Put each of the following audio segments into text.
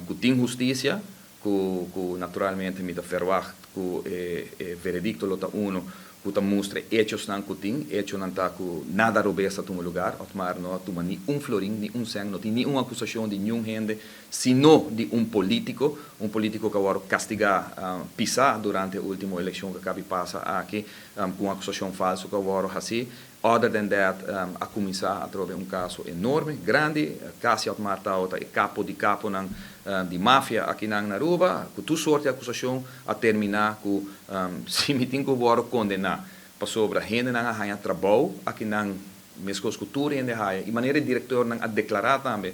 que tem justiça, que naturalmente me verwacht que veredicto lota uno que mostra hechos não que tem, hechos não tá que nada robesta no lugar, mas não toma nem florim, nem sangue, não tem nenhuma acusação de nenhum gente, sino de um político que agora castigar pisar durante a última eleição que acaba de passar aqui, com uma acusação falsa que agora assim. Other than that, a começar a trovar caso enorme, grande, quase automatado, capo de máfia aqui na Aruba, com toda sorte de acusação, a terminar com, se me tem que agora condenar, para sobre a gente não ganha trabalho, aqui na mesma cultura ainda ganha, e maneira diretor não a declarar também,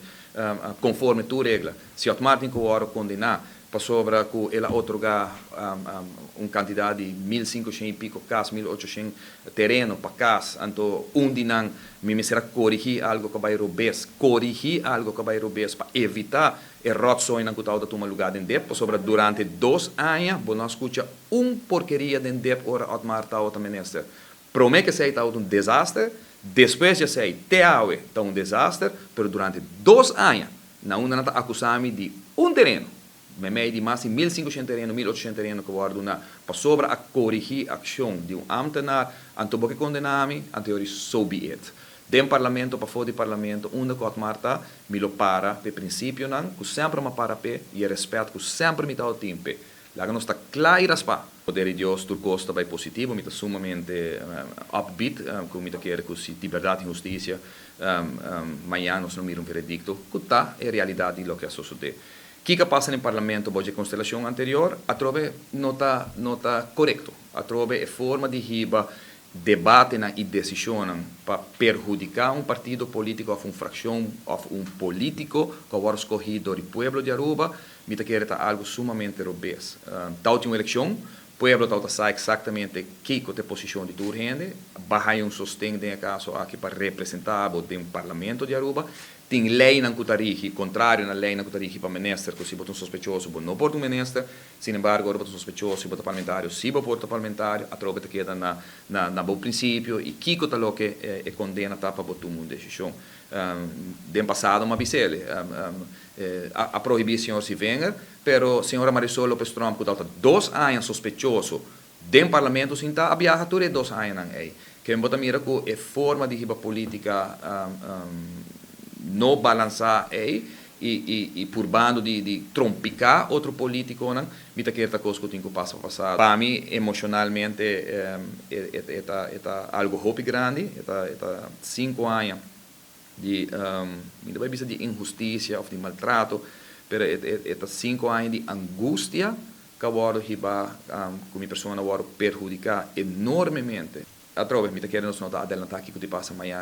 conforme tu regra, se automaticamente que agora condenar, para sobre que ela otorgar quantidade de 1.500 e pico casas, 1.800 terreno para casa, então de não me será corrigir algo que vai robes, para evitar errores na que está tomando lugar dentro dep, para sobre durante 2 anos, não escuta porqueria dentro dep ora automar está outra ministra. Promete que sei está desastre, depois já sei teaue está desastre, mas durante 2 anos, não está acusando de terreno. Me de mais de 1.500 terreno, 1.800 terreno que guardo para sobre a corrigir a ação de ambtenaar, anto que condenami, anterior so be it. Dem parlamento para fora do parlamento, onde que Marta me lo para, pe princípio não, que sempre me para pe, e respeito que sempre me dá o tempo. Lá que não está claro para o poder de Deus turcosta vai positivo, me está sumamente upbeat, como me quer que se liberdade e justiça, amanhã nós não miramos veredicto, que está é realidade do que sucede. O que passa no parlamento, boa constelação anterior, a trove nota correto. A trove é forma de riba debate e decisão para perjudicar partido político ou fração ou político que agora escolhido do povo de Aruba, me quer algo sumamente robês. Tal uma eleição, o povo tal sabe exatamente que é a posição de toda gente, barra sostém de caso aqui para representar o parlamento de Aruba. Tem lei na Cutarigi, contrário na lei na Cutarigi para ministro, que se botam sospechoso, não pode ministro, sin embargo, agora botam sospechoso, se botam parlamentário, se botam parlamentário, a troca queda na bom princípio, e que está lo que é condena para botar uma decisão. Dem passado, uma bicele, a proibição se venga, pero a senhora Marisol Lopes Trump, que está 2 anos sospechoso, dem parlamento, sim, está a viajar todos 2 anos aí. Que me mira que é forma de riba política não balançar aí e por bando de trompicar outro político, não? Me tá querendo coisa que eu tenho que passar. Para mim, emocionalmente, é algo hope grande, é 5 anos de injustiça ou de maltrato, mas é 5 anos de angústia que agora riba como pessoa agora perjudicar enormemente. A trova, me tá querendo nos notar adelantar que te passa amanhã